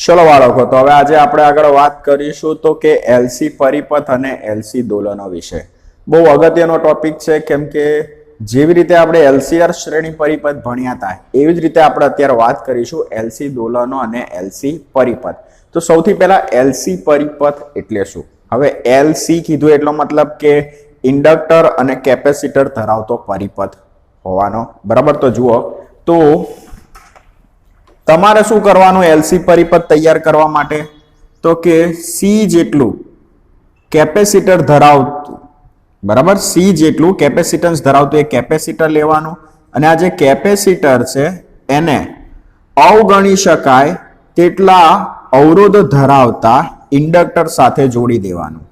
चलो बाळको, तो हवे आज આપણે આગળ વાત કરીશું તો કે એલસી પરિપથ અને એલસી દોલનો વિશે। બહુ અગત્યનો ટોપિક છે કેમ કે જેવી રીતે આપણે એલસીઆર શ્રેણી પરિપથ ભણ્યા હતા એવી જ રીતે આપણે અત્યારે વાત કરીશું એલસી દોલનો અને એલસી પરિપથ। તો સૌથી પહેલા એલસી પરિપથ એટલે શું? હવે એલસી કીધું એટલો મતલબ કે ઇન્ડક્ટર અને કેપેસિટર ધરાવતો પરિપથ હોવાનો, બરાબર। તો જુઓ, તો તમારે શું કરવાનું એલસી પરિપથ તૈયાર કરવા માટે? તો કે સી જેટલું કેપેસિટર ધરાવતું, બરાબર, સી જેટલું કેપેસિટન્સ ધરાવતું એ કેપેસિટર લેવાનું અને આ જે કેપેસિટર છે એને અવગણી શકાય તેટલા અવરોધ ધરાવતા ઇન્ડક્ટર સાથે જોડી દેવાનું,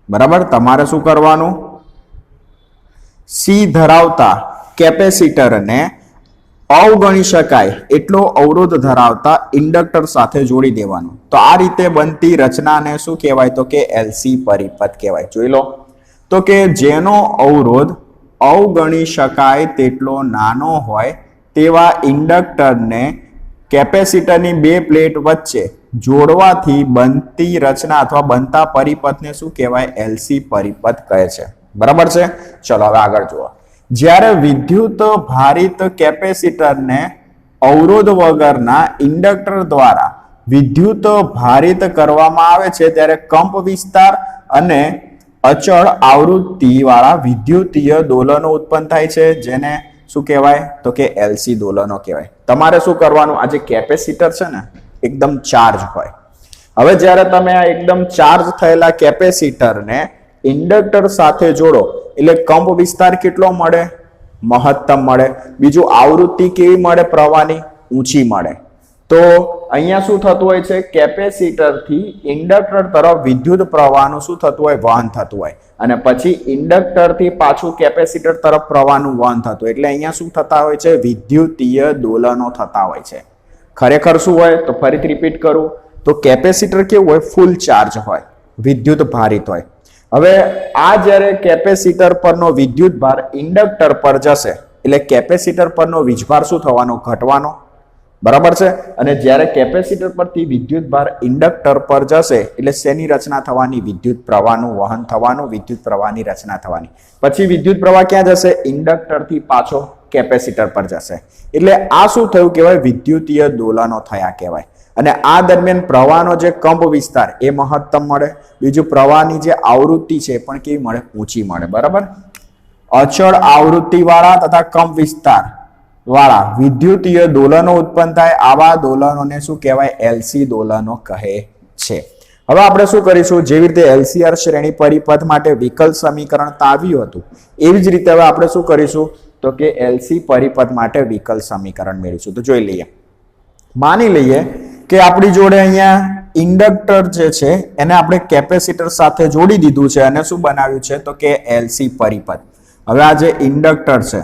બરાબર। તમારે શું કરવાનું? સી ધરાવતા કેપેસિટરને અવગણી શકાય એટલો અવરોધ ધરાવતા ઇન્ડક્ટર સાથે જોડી દેવાનું। તો આ રીતે બનતી રચનાને શું કહેવાય? તો કે એલસી પરિપથ કહેવાય। જોઈ લો, તો કે જેનો અવરોધ અવગણી શકાય તેટલો નાનો હોય તેવા ઇન્ડક્ટરને કેપેસિટરની બે પ્લેટ વચ્ચે જોડવાથી બનતી રચના અથવા બનતા પરિપથને શું કહેવાય? એલસી પરિપથ કહે છે, બરાબર છે। ચલો હવે આગળ જુઓ। જ્યારે વિદ્યુત ભારિત કેપેસિટરને અવરોધ વગરના ઇન્ડક્ટર દ્વારા વિદ્યુત ભારિત કરવામાં આવે છે ત્યારે કંપ વિસ્તાર અને અચળ આવૃત્તિ વાળા વિદ્યુતીય દોલનો ઉત્પન્ન થાય છે, જેને શું કહેવાય? તો કે એલસી દોલનો કહેવાય। તમારે શું કરવાનું? આ જે કેપેસિટર છે ને એકદમ ચાર્જ હોય। હવે જ્યારે તમે આ એકદમ ચાર્જ થયેલા કેપેસિટરને ઇન્ડક્ટર સાથે જોડો એટલે કંપ વિસ્તાર કેટલો મળે? મહત્તમ મળે। બીજું આવૃત્તિ કેવી મળે? પ્રવાહની ઊંચી મળે। તો અહીંયા શું થતું હોય છે? કેપેસિટર થી ઇન્ડક્ટર તરફ વિદ્યુત પ્રવાહનું શું થતું હોય? વહન થતું હોય અને પછી ઇન્ડક્ટર થી પાછું કેપેસિટર તરફ પ્રવાહનું વહન થતું હોય। એટલે અહીંયા શું થતા હોય છે? વિદ્યુતીય દોલનો થતા હોય છે। ખરેખર શું હોય? તો ફરીથી રિપીટ કરું તો કેપેસિટર કેવું હોય? ફૂલ ચાર્જ હોય, વિદ્યુત ભારિત હોય। હવે આ જ્યારે કેપેસિટર પરનો વિદ્યુત ભાર ઇન્ડક્ટર પર જશે એટલે કેપેસિટર પરનો વીજભાર શું થવાનો? ઘટવાનો, બરાબર છે। અને જ્યારે કેપેસિટર પરથી વિદ્યુત ભાર ઇન્ડક્ટર પર જશે એટલે શેની રચના થવાની? વિદ્યુત પ્રવાહનું વહન થવાનું, વિદ્યુત પ્રવાહની રચના થવાની। પછી વિદ્યુત પ્રવાહ ક્યાં જશે? ઇન્ડક્ટર થી પાછો કેપેસિટર પર જશે। એટલે આ શું થયું કહેવાય? વિદ્યુતીય દોલનો થયા કહેવાય। અને આ દરમિયાન પ્રવાહનો જે કંપ વિસ્તાર એ મહત્તમ મળે, બીજું પ્રવાહની જે આવૃત્તિ છે પણ કેવી મળે? ઊંચી મળે, બરાબર। અચળ આવૃત્તિ વાળા તથા કંપ વિસ્તાર વાળા વિદ્યુતીય દોલનો ઉત્પન્ન થાય, આવા દોલનોને શું કહેવાય? એલસી દોલનો કહે છે। હવે આપણે શું કરીશું? જેવી રીતે એલસીઆર શ્રેણી પરિપથ માટે વિકલ સમીકરણ તાવ્યું હતું એવી જ રીતે હવે આપણે શું કરીશું? તો કે એલસી પરિપથ માટે વિકલ સમીકરણ મેળવીશું। તો જોઈ લઈએ। માની લઈએ કે આપણી જોડે અહીંયા ઇન્ડક્ટર જે છે એને આપણે કેપેસિટર સાથે જોડી દીધું છે અને શું બનાવ્યું છે? તો કે એલસી પરિપથ। હવે આ જે ઇન્ડક્ટર છે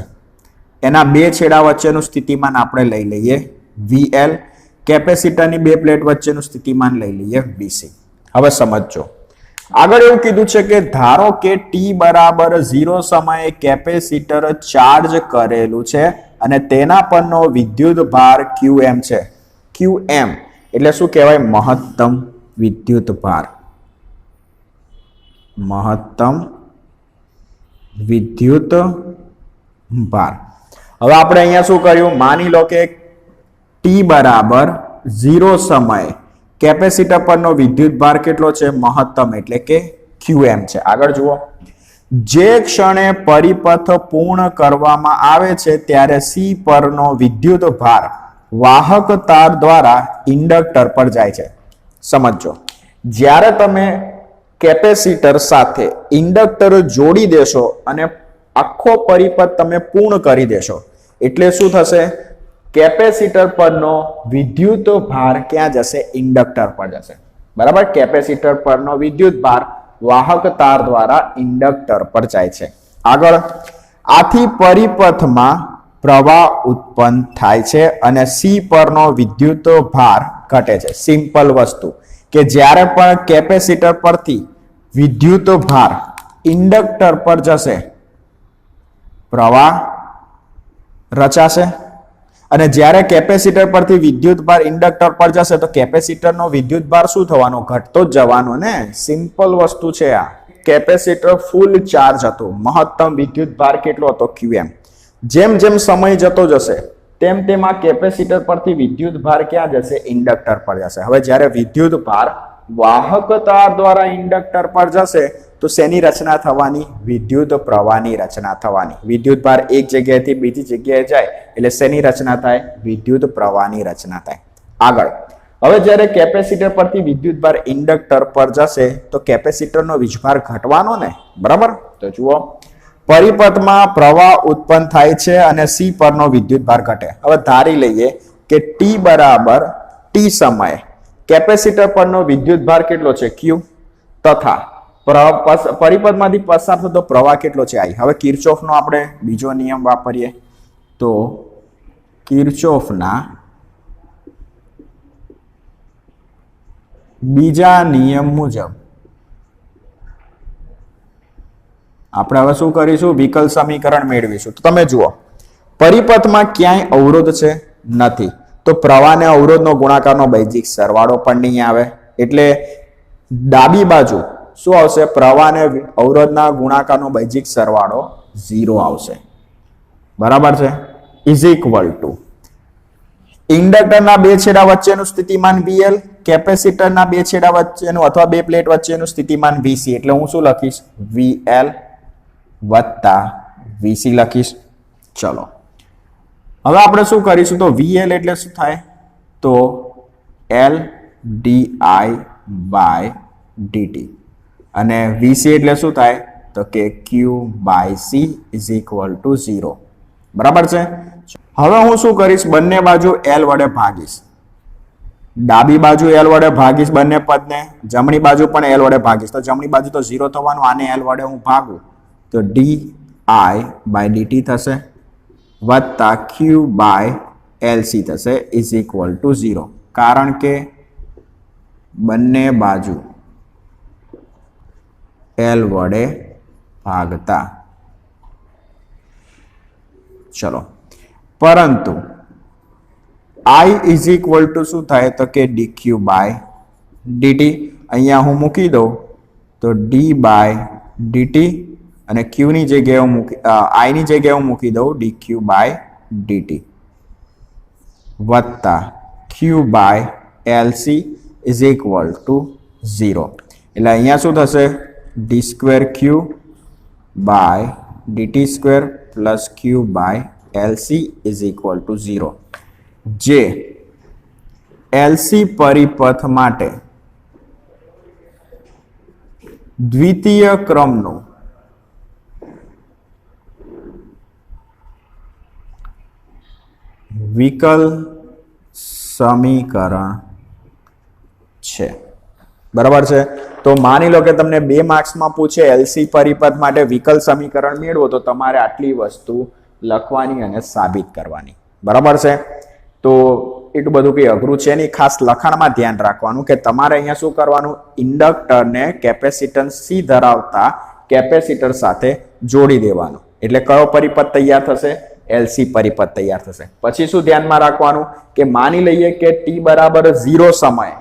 એના બે છેડા વચ્ચેનું સ્થિતિમાન આપણે લઈ લઈએ VL, કેપેસિટરની બે પ્લેટ વચ્ચેનું સ્થિતિમાન લઈ લઈએ VC। હવે સમજો, આગળ એવું કીધું છે કે ધારો કે t બરાબર 0 સમયે કેપેસિટર ચાર્જ કરેલું છે અને તેના પરનો વિદ્યુત ભાર QM છે। QM એટલે શું કહેવાય? મહત્તમ વિદ્યુત ભાર, મહત્તમ વિદ્યુત ભાર। હવે આપણે અહીંયા શું કર્યું? માની લો કે t બરાબર 0 સમયે કેપેસિટર પરનો વિદ્યુત ભાર કેટલો છે? મહત્તમ એટલે કે QM છે। આગળ જુઓ, જે ક્ષણે પરિપથ પૂર્ણ કરવામાં આવે છે ત્યારે C પરનો વિદ્યુત ભાર વાહક તાર દ્વારા ઇન્ડક્ટર પર જાય છે। સમજો, જ્યારે તમે કેપેસિટર સાથે ઇન્ડક્ટર જોડી દેશો અને આખો પરિપથ તમે પૂર્ણ કરી દેશો એટલે શું થશે? કેપેસિટર પરનો વિદ્યુત ભાર ક્યાં જશે? ઇન્ડક્ટર પર જશે, બરાબર। કેપેસિટર પરનો વિદ્યુત ભાર વાહક તાર દ્વારા ઇન્ડક્ટર પર જાય છે। આગળ, આથી પરિપથમાં પ્રવાહ ઉત્પન્ન થાય છે અને સી પરનો વિદ્યુત ભાર ઘટે છે। સિમ્પલ વસ્તુ કે જ્યારે પણ કેપેસિટર પરથી વિદ્યુત ભાર ઇન્ડક્ટર પર જશે પ્રવાહ રચાશે અને જ્યારે કેપેસિટર પરથી વિદ્યુત ભાર ઇન્ડક્ટર પર જશે તો કેપેસિટરનો વિદ્યુત ભાર શું થવાનો? ઘટતો જ જવાનો ને. સિમ્પલ વસ્તુ છે આ. કેપેસિટર ફૂલ ચાર્જ હતું, મહત્તમ વિદ્યુત ભાર કેટલો હતો? QM. જેમ જેમ સમય જતો જશે તેમ તેમ આ કેપેસિટર પરથી વિદ્યુત ભાર ક્યાં જશે? ઇન્ડક્ટર પર જશે. હવે જ્યારે વિદ્યુત ભાર વાહક તાર દ્વારા ઇન્ડક્ટર પર જશે તો શેની રચના થવાની? વિદ્યુત પ્રવાહની રચના થવાની. વિદ્યુત ભાર એક જગ્યાએથી બીજી જગ્યાએ જાય એટલે શેની રચના થાય? વિદ્યુત પ્રવાહની રચના થાય. આગળ, હવે જ્યારે કેપેસિટર પરથી વિદ્યુત ભાર ઇન્ડક્ટર પર જશે તો કેપેસિટરનો વીજભાર ઘટવાનો ને, બરાબર? તો જુઓ, પરિપથમાં પ્રવાહ ઉત્પન્ન થાય છે અને C પરનો વિદ્યુત ભાર ઘટે. હવે ધારી લઈએ કે T બરાબર T સમયે કેપેસિટર પરનો વિદ્યુત ભાર કેટલો છે? Q, તથા પરિપથમાંથી પસાર થતો પ્રવાહ કેટલો છે? I. હવે કિર્ચોફનો આપણે બીજો નિયમ વાપરીએ તો કિર્ચોફના બીજા નિયમ મુજબ આપણે હવે શું કરીશું? વિકલ સમીકરણ મેળવીશું. તો તમે જુઓ, પરિપથમાં ક્યાંય અવરોધ છે? નથી. તો પ્રવાહને અવરોધનો ગુણાકારનો બૈજિક સરવાળો પણ નહીં આવે. એટલે ડાબી બાજુ શું આવશે? પ્રવાહને અવરોધના ગુણાકારનો બૈજિક સરવાળો 0 આવશે. બરાબર છે? ઇઝ ઇક્વલ ટુ ઇન્ડક્ટરના બે છેડા વચ્ચેનું સ્થિતિમાન VL, કેપેસિટરના બે છેડા વચ્ચેનું અથવા બે પ્લેટ વચ્ચેનું સ્થિતિમાન VC. એટલે હું શું લખીશ? VL વત્તા VC લખીશ. ચલો, હવે આપણે શું કરીશું? તો VL એટલે શું થાય? તો L di by dt. અને VC એટલે શું થાય? તો કે Q by C is equal to 0. બરાબર છે? હવે હું શું કરીશ? બંને બાજુ L વડે ભાગીશ. ડાબી બાજુ L વડે ભાગીશ બંને પદને, જમણી બાજુ પણ L વડે ભાગીશ. તો જમણી બાજુ તો 0 થવાનું, આને L વડે હું ભાગું તો di by dt થશે વત્તા Q by LC થશે is equal to 0. કારણ કે બંને બાજુ L વડે ભાગતા. ચલો, પરંતુ I is equal to શું થાય? તો કે dq by dt. અહીંયા હું મૂકી દઉં તો d by dt અને q ની જગ્યાએ હું I ની જગ્યાએ હું મૂકી દઉં dq by dt વત્તા q by LC is equal to 0. એટલે અહીંયા શું થશે? d square q by dt square plus q by LC is equal to 0. જે LC પરિપથ માટે દ્વિતીય ક્રમનું વિકલ સમીકરણ છે. બરાબર છે? તો માની લો કે તમને 2 માર્ક્સમાં પૂછે LC પરિપથ માટે વિકલ સમીકરણ મેળવો તો તમારે આટલી વસ્તુ લખવાની અને સાબિત કરવાની. બરાબર છે? તો એટલું બધું કંઈ અઘરું છે નહીં. ખાસ લખાણમાં ધ્યાન રાખવાનું કે તમારે અહીંયા શું કરવાનું? ઇન્ડક્ટરને કેપેસિટન્સ C ધરાવતા કેપેસિટર સાથે જોડી દેવાનું. એટલે કયો પરિપથ તૈયાર થશે? LC પરિપથ તૈયાર થશે. પછી શું ધ્યાનમાં રાખવાનું કે માની લઈએ કે T બરાબર 0 સમયે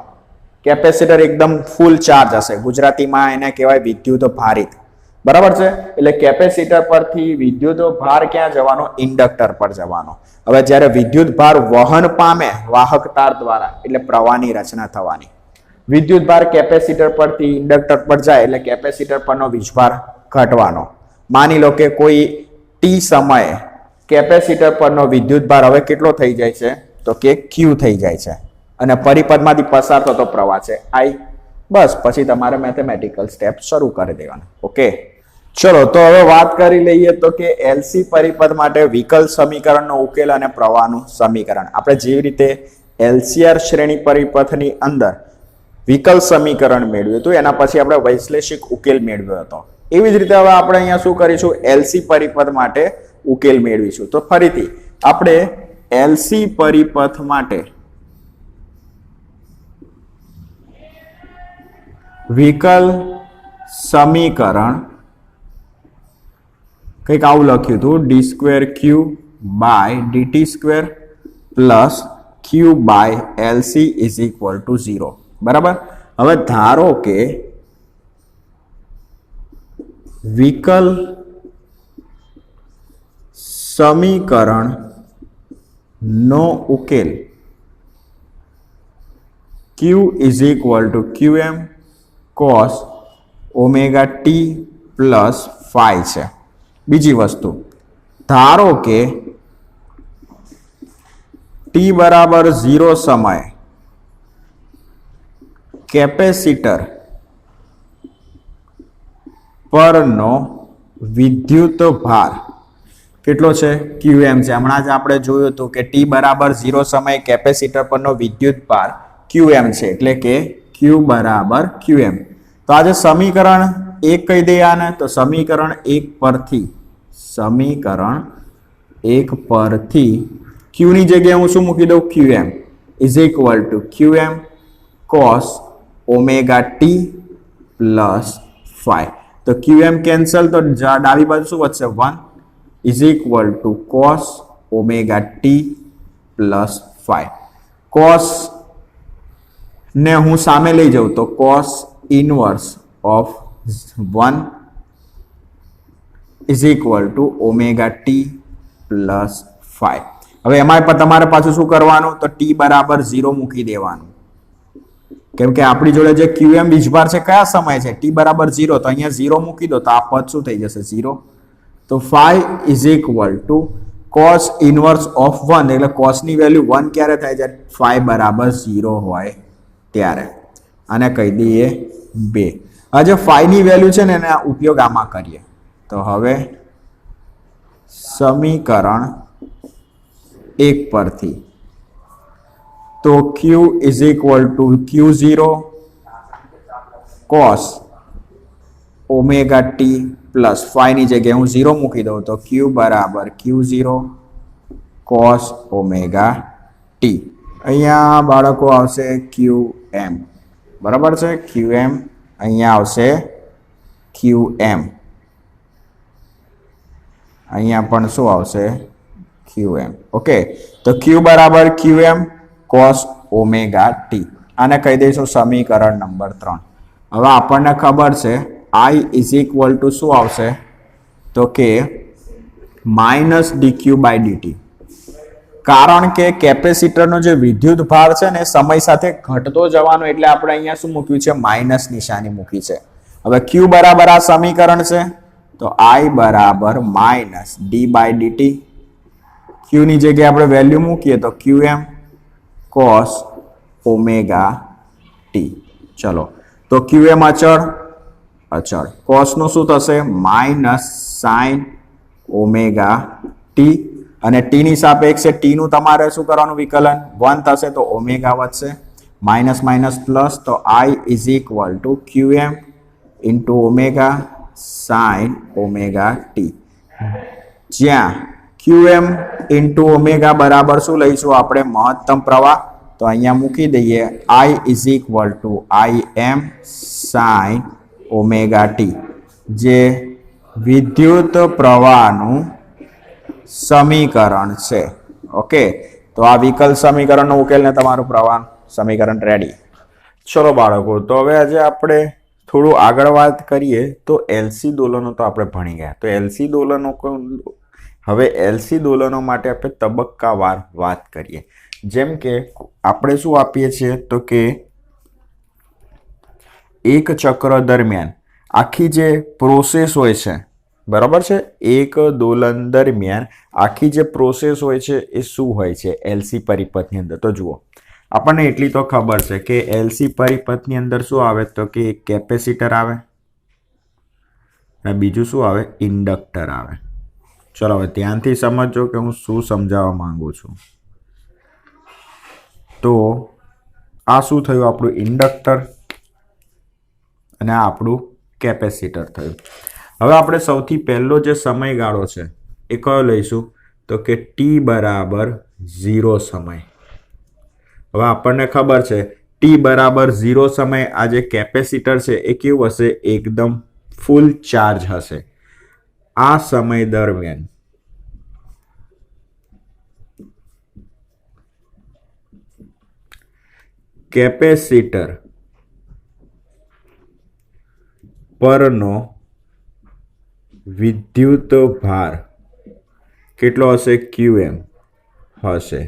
કેપેસિટર એકદમ ફૂલ ચાર્જ હશે. ગુજરાતીમાં એને કહેવાય વિદ્યુત ભારિત. બરાબર છે? એટલે કેપેસિટર પરથી વિદ્યુત ભાર ક્યાં જવાનો? ઇન્ડક્ટર પર જવાનો. હવે જ્યારે વિદ્યુત ભાર વહન પામે વાહક તાર દ્વારા એટલે પ્રવાહની રચના થવાની. વિદ્યુત ભાર કેપેસિટર પરથી ઇન્ડક્ટર પર જાય એટલે કેપેસિટર પરનો વીજભાર ઘટવાનો. માની લો કે કોઈ T સમયે કેપેસિટર પરનો વિદ્યુત ભાર હવે કેટલો થઈ જાય છે? તો કે Q થઈ જાય છે અને પરિપથમાંથી પસાર થતો પ્રવાહ છે I. બસ પછી તમારે મેથેમેટિકલ સ્ટેપ શરૂ કરી દેવાના. ઓકે, ચલો તો હવે વાત કરી લઈએ તો કે LC પરિપથ માટે વિકલ સમીકરણનો ઉકેલ અને પ્રવાહનું સમીકરણ. આપણે જેવી રીતે LCR શ્રેણી પરિપથની અંદર વિકલ સમીકરણ મેળવ્યું હતું એના પછી આપણે વૈશ્લેષિક ઉકેલ મેળવ્યો હતો. એવી જ રીતે હવે આપણે અહીંયા શું કરીશું? LC પરિપથ માટે ઉકેલ મેળવીશું. તો ફરીથી આપણે LC પરિપથ માટે વિકલ સમીકરણ કંઈક આવું લખ્યું હતું d² q by dt² plus Q by LC is equal to 0. બરાબર. હવે ધારો કે વિકલ સમીકરણ નો ઉકેલ Q is equal to QM cos omega t plus phi છે. બીજી વસ્તુ, ધારો કે ટી બરાબર 0 સમય કેપેસિટર પરનો વિદ્યુત ભાર કેટલો છે? QM છે. હમણાં જ આપણે જોયું હતું કે ટી બરાબર 0 સમય કેપેસિટર પરનો વિદ્યુત ભાર QM છે, એટલે કે Q બરાબર QM. તો આજે સમીકરણ 1 કહી દઈએ આને, તો સમીકરણ 1 પરથી Q ની જગ્યાએ હું શું મૂકી દઉં? QM is equal to QM cos omega t plus phi. તો QM કેન્સલ, તો ડાબી બાજુ શું વધશે? 1 is equal to cos omega t plus phi. cos ને હું સામે લઈ જાઉં તો cos inverse of 1 is equal to omega t plus phi. હવે એમાં પણ તમારે પાછું શું કરવાનું? તો ટી બરાબર 0 મૂકી દેવાનું, કેમ કે આપણી જોડે જે QM વીજભાર છે કયા સમય છે? ટી બરાબર 0. તો અહીંયા 0 મૂકી દો તો આ પદ શું થઈ જશે? 0. તો phi is equal to cos inverse of 1, એટલે cos ની વેલ્યુ 1 ક્યારે થાય? જ્યારે ફાઈ બરાબર 0 હોય ત્યારે. આને કહી દઈએ 2. હવે જે ફાઈ ની વેલ્યુ છે ને એના ઉપયોગ આમાં કરીએ. તો હવે સમીકરણ 1 પરથી તો Q is equal to Q0 cos omega t plus phi ની જગ્યાએ હું 0 મૂકી દઉં તો Q બરાબર Q0 cos ઓમેગા ટી. અહીંયા બાળકો આવશે QM. બરાબર છે? QM. અહીંયા આવશે QM. અહીંયા પણ શું આવશે? QM. ઓકે, તો Q બરાબર QM cos ઓમેગા ટી. આને કહી દઈશું સમીકરણ નંબર 3. હવે આપણને ખબર છે I ઇઝ ઇક્વલ ટુ શું આવશે? તો કે માઇનસ dq બાય dt. કારણ કે કેપેસિટરનો જે વિદ્યુત ભાર છે ને સમય સાથે ઘટતો જવાનો, એટલે આપણે અહીંયા શું મૂક્યું છે? માઇનસ નિશાની મૂકી છે. હવે Q બરાબર આ સમીકરણ છે, તો I બરાબર minus d by dt. Q ની જગ્યાએ આપણે વેલ્યુ મૂકીએ તો QM cos ઓમેગા ટી. ચલો, તો QM અચળ cos નું શું થશે? માઇનસ સાઇન ઓમેગા ટી, અને ટી ની સાપેક્ષે ટી નું તમારે શું કરવાનું? વિકલન 1 થશે તો ઓમેગા વધશે, માઇનસ માઇનસ પ્લસ, તો I is equal to QM into omega sine omega T. જ્યાં QM ઇન્ટુ ઓમેગા બરાબર શું લઈશું આપણે? મહત્તમ પ્રવાહ. તો અહીંયા મૂકી દઈએ I is equal two IM sine omega T, જે વિદ્યુત પ્રવાહનું સમીકરણ છે. ઓકે, તો આ વિકલ સમીકરણનો ઉકેલ ને તમારું પ્રવાહ સમીકરણ રેડી. ચલો બાળકો, તો હવે આજે આપણે થોડું આગળ વાત કરીએ. તો એલસી દોલનો તો આપણે ભણી ગયા. તો એલસી દોલનો હવે એલસી દોલનો માટે આપણે તબક્કાવાર વાત કરીએ. જેમ કે આપણે શું આપીએ છીએ? તો કે એક ચક્ર દરમિયાન આખી જે પ્રોસેસ હોય છે, બરાબર છે, એક દોલન દરમિયાન આખી જે પ્રોસેસ હોય છે એ શું હોય છે એલસી પરિપથની અંદર? તો જુઓ, આપણને એટલી તો ખબર છે કે એલસી પરિપથની અંદર શું આવે? તો કે એક કેપેસિટર આવે અને બીજું શું આવે? ઇન્ડક્ટર આવે. ચલો હવે ધ્યાનથી સમજો કે હું શું સમજાવવા માંગુ છું. તો આ શું થયું? આપણું ઇન્ડક્ટર અને આ આપણું કેપેસિટર થયું. હવે આપણે સૌથી પહેલો જે સમયગાળો છે એ કયો લઈશું? તો કે ટી બરાબર 0 સમય. હવે આપણને ખબર છે ટી બરાબર 0 સમય આ જે કેપેસિટર છે એ કેવું હશે? એકદમ ફૂલ ચાર્જ હશે. આ સમય દરમિયાન કેપેસિટર પરનો વિદ્યુત ભાર કેટલો હશે? QM હશે.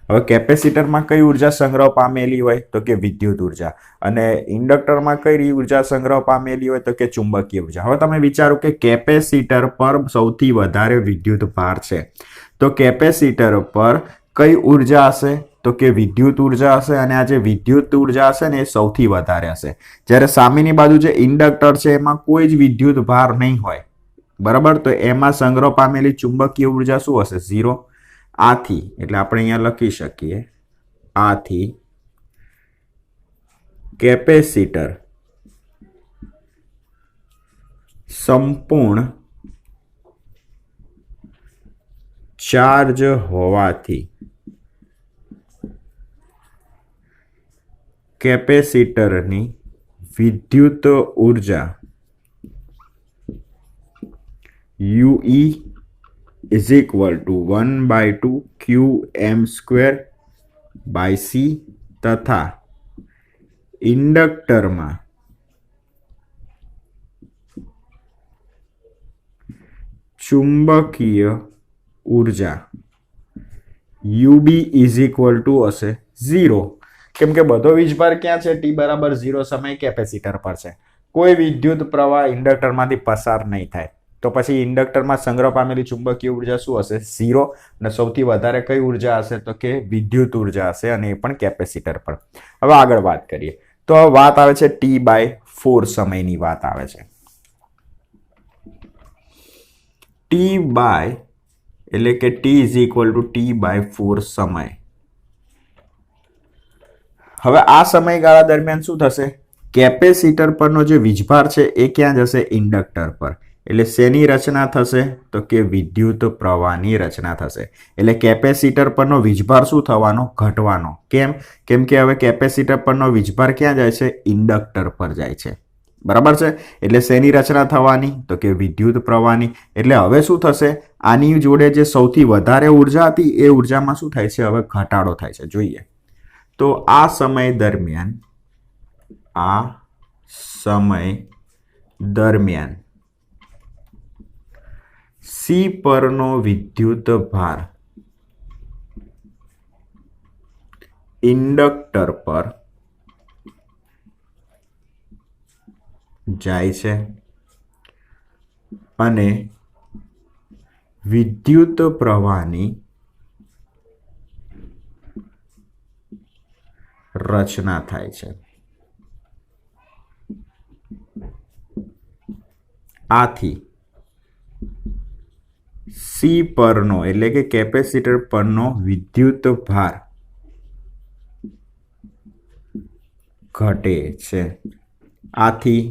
હવે કેપેસિટરમાં કઈ ઉર્જા સંગ્રહ પામેલી હોય? તો કે વિદ્યુત ઉર્જા. અને ઇન્ડક્ટરમાં કઈ ઉર્જા સંગ્રહ પામેલી હોય? તો કે ચુંબકીય ઉર્જા. હવે તમે વિચારો કે કેપેસિટર પર સૌથી વધારે વિદ્યુત ભાર છે, તો કેપેસિટર પર કઈ ઉર્જા હશે? તો કે વિદ્યુત ઉર્જા હશે. અને આ જે વિદ્યુત ઉર્જા હશે ને એ સૌથી વધારે હશે. જ્યારે સામેની બાજુ જે ઇન્ડક્ટર છે એમાં કોઈ જ વિદ્યુત ભાર નહીં હોય, બરાબર, તો એમાં સંગ્રહ પામેલી ચુંબકીય ઉર્જા શું હશે? 0. આથી એટલે આપણે અહીંયા લખી શકીએ, આથી કેપેસિટર સંપૂર્ણ ચાર્જ હોવાથી કેપેસિટરની વિદ્યુત ઉર્જા UE is equal to 1/2 qm²/c તથા ઇન્ડક્ટરમાં ચુંબકીય ઉર્જા UB is equal to હશે 0. કેમ કે બધો વીજભાર ક્યાં છે? T બરાબર 0 સમય કેપેસિટર પર છે. કોઈ વિદ્યુત પ્રવાહ ઇન્ડક્ટરમાંથી પસાર નહીં થાય, તો પછી ઇન્ડક્ટરમાં સંગ્રહ પામેલી ચુંબકીય ઉર્જા શું હશે? 0. અને સૌથી વધારે કઈ ઉર્જા હશે? તો કે વિદ્યુત ઉર્જા હશે, અને એ પણ કેપેસિટર પર. હવે આગળ વાત કરીએ તો વાત આવે છે T/4 સમયની વાત આવે છે. એટલે કે T is equal to T/4 સમય. હવે આ સમયગાળા દરમિયાન શું થશે? કેપેસિટર પરનો જે વીજભાર છે એ ક્યાં જશે? ઇન્ડક્ટર પર. એટલે શેની રચના થશે? તો કે વિદ્યુત પ્રવાહની રચના થશે. એટલે કેપેસિટર પરનો વીજભાર શું થવાનો? ઘટવાનો. કેમ? કેમ કે હવે કેપેસિટર પરનો વીજભાર ક્યાં જાય છે? ઇન્ડક્ટર પર જાય છે. બરાબર છે. એટલે શેની રચના થવાની? તો કે વિદ્યુત પ્રવાહની. એટલે હવે શું થશે? આની જોડે જે સૌથી વધારે ઉર્જા હતી એ ઉર્જામાં શું થાય છે? હવે ઘટાડો થાય છે. જોઈએ તો આ સમય દરમિયાન C પરનો વિદ્યુત ભાર ઇન્ડક્ટર પર જાય છે અને વિદ્યુત પ્રવાહની રચના થાય છે. આથી C પરનો એટલે કે કેપેસિટર પરનો વિદ્યુત ભાર ઘટે છે. આથી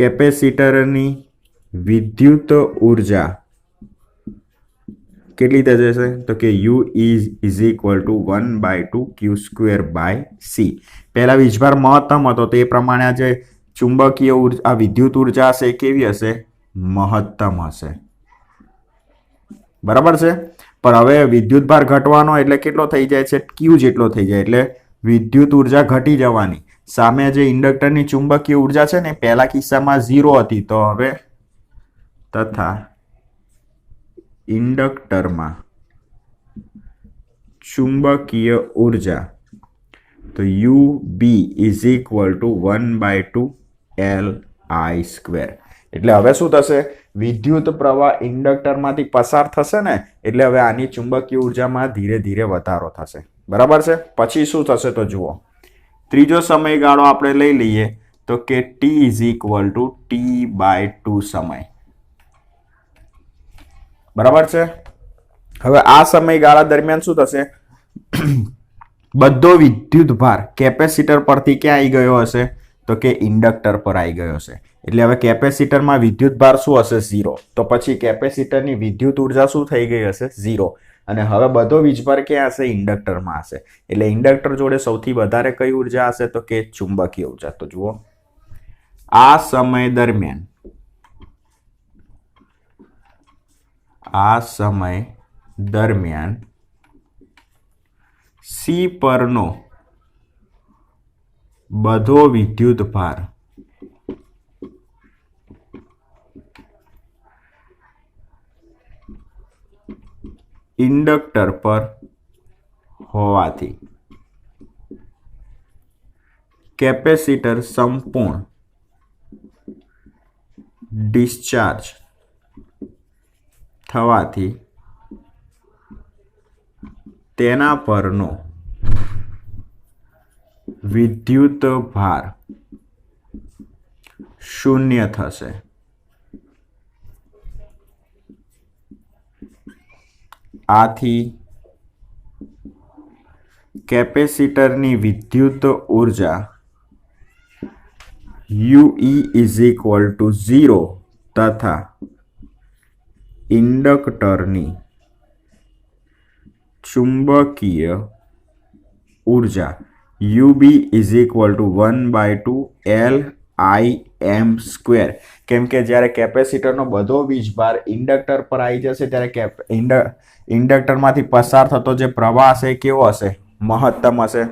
કેપેસિટરની વિદ્યુત ઉર્જા કેટલી થઈ જશે? તો કે U is equal to 1/2 q²/c. પહેલા વીજભાર મહત્તમ હતો તો એ પ્રમાણે આ જે ચુંબકીય ઉર્જા, આ વિદ્યુત ઉર્જા હશે કેવી હશે? મહત્તમ હશે. બરાબર છે. પણ હવે વિદ્યુત ભાર ઘટવાનો એટલે કેટલો થઈ જાય છે? Q જેટલો થઈ જાય. એટલે વિદ્યુત ઉર્જા ઘટી જવાની. સામે જે ઇન્ડક્ટરની ચુંબકીય ઉર્જા છે ને પહેલા કિસ્સામાં 0 હતી, તો હવે તથા ઇન્ડક્ટરમાં ચુંબકીય ઉર્જા તો UB is equal to 1/2 Li². એટલે હવે શું થશે? વિદ્યુત પ્રવાહ ઇન્ડક્ટરમાંથી પસાર થશે ને, એટલે હવે આની ચુંબકીય ઉર્જામાં ધીરે ધીરે વધારો થશે. બરાબર છે. પછી શું થશે તો જુઓ, ત્રીજો સમયગાળો આપણે લઈ લઈએ તો કે T is equal to T/2 સમય. બરાબર છે. હવે આ સમયગાળા દરમિયાન શું થશે? બધો વિદ્યુત ભાર કેપેસિટર પરથી ક્યાં આવી ગયો હશે? તો કે ઇન્ડક્ટર પર આવી ગયો હશે. એટલે હવે કેપેસિટરમાં વિદ્યુત ભાર શું હશે? 0. તો પછી કેપેસિટરની વિદ્યુત ઉર્જા શું થઈ ગઈ હશે? 0. અને હવે બધો વીજભાર ક્યાં હશે? ઇન્ડક્ટરમાં હશે. એટલે ઇન્ડક્ટર જોડે સૌથી વધારે કઈ ઉર્જા હશે? તો કે ચુંબકીય ઉર્જા. તો જુઓ, આ સમય દરમિયાન સી પરનો બધો વિદ્યુત ભાર ઇન્ડક્ટર પર હોવાથી કેપેસિટર સંપૂર્ણ ડિસ્ચાર્જ થવાથી તેના પરનો વિદ્યુત ભાર શૂન્ય થશે. આથી કેપેસિટરની વિદ્યુત ઉર્જા UE ઇઝ ઇક્વલ ટુ 0 તથા ઇન્ડક્ટરની ચુંબકીય ઉર્જા UB is equal two 1/2 LIm². કેમ કે જ્યારે કેપેસિટરનો બધો વીજભાર ઇન્ડક્ટર પર આવી જશે ત્યારે ઇન્ડક્ટરમાંથી પસાર થતો જે પ્રવાહ હશે એ કેવો હશે? મહત્તમ હશે.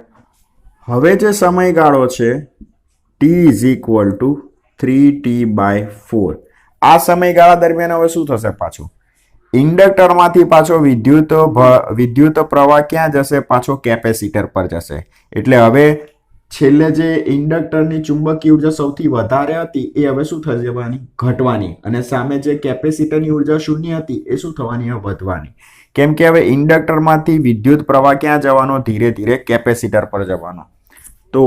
હવે જે સમયગાળો છે T is equal two 3T/4. આ સમયગાળા દરમિયાન હવે શું થશે? પાછું ઇન્ડક્ટરમાંથી પાછો વિદ્યુત પ્રવાહ ક્યાં જશે? પાછો કેપેસિટર પર જશે. એટલે હવે છેલ્લે જે ઇન્ડક્ટરની ચુંબકીય ઉર્જા સૌથી વધારે હતી એ હવે શું થઈ જવાની? ઘટવાની. અને સામે જે કેપેસિટરની ઉર્જા શૂન્ય હતી એ શું થવાની? વધવાની. કેમ કે હવે ઇન્ડક્ટરમાંથી વિદ્યુત પ્રવાહ ક્યાં જવાનો? ધીરે ધીરે કેપેસિટર પર જવાનો. તો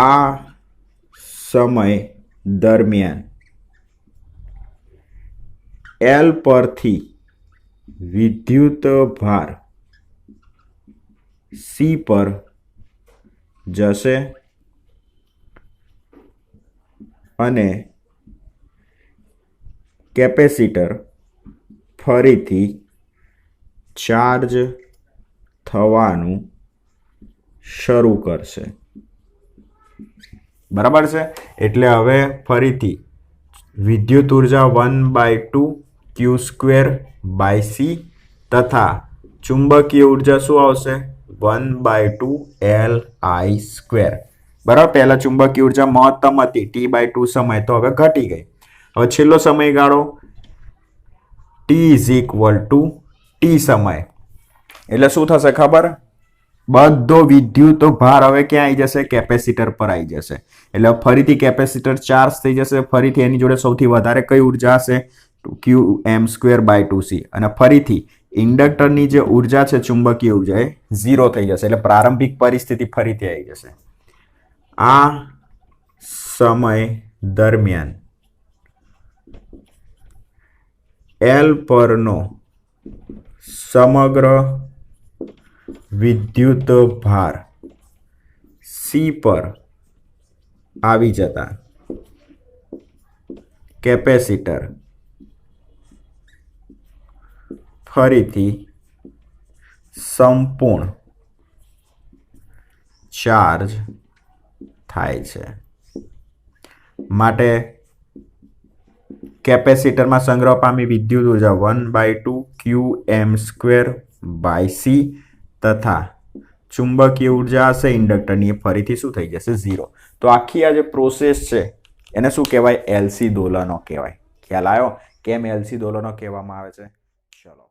આ સમય દરમિયાન L પરથી વિદ્યુત ભાર C પર જશે અને કેપેસિટર ફરીથી ચાર્જ થવાનું શરૂ કરશે. બરાબર છે. એટલે હવે ફરીથી વિદ્યુત ઉર્જા 1/2 Q²/C તથા ચુંબકીય ઉર્જા શું આવશે? 1/2 LI². બરાબર. પહેલા ચુંબકીય ઉર્જા મહત્તમ હતી T/2 સમય, તો હવે ઘટી ગઈ. હવે છેલ્લો સમયગાળો T is equal two T સમય. એટલે શું થશે ખબર? બધો વિદ્યુત ભાર હવે ક્યાં આવી જશે? કેપેસિટર પર આવી જશે. એટલે ફરીથી કેપેસિટર ચાર્જ થઈ જશે. ફરીથી એની જોડે સૌથી વધારે કઈ ઉર્જા હશે? Qm²/2C. અને ફરીથી ઇન્ડક્ટરની જે ઉર્જા છે ચુંબકીય ઉર્જા એ 0 થઈ જશે. એટલે પ્રારંભિક પરિસ્થિતિ ફરીથી આવી જશે. આ સમય દરમિયાન L પરનો સમગ્ર વિદ્યુત ભાર C પર આવી જતા કેપેસિટર ફરીથી સંપૂર્ણ ચાર્જ થાય છે. માટે કેપેસિટરમાં સંગ્રહ પામી વિદ્યુત ઉર્જા 1/2 Qm²/C તથા ચુંબકીય ઉર્જા હશે ઇન્ડક્ટરની એ ફરીથી શું થઈ જશે? 0. તો આખી આ જે પ્રોસેસ છે એને શું કહેવાય? LC દોલનો કહેવાય. ખ્યાલ આવ્યો કેમ LC દોલનો કહેવામાં આવે છે? ચલો.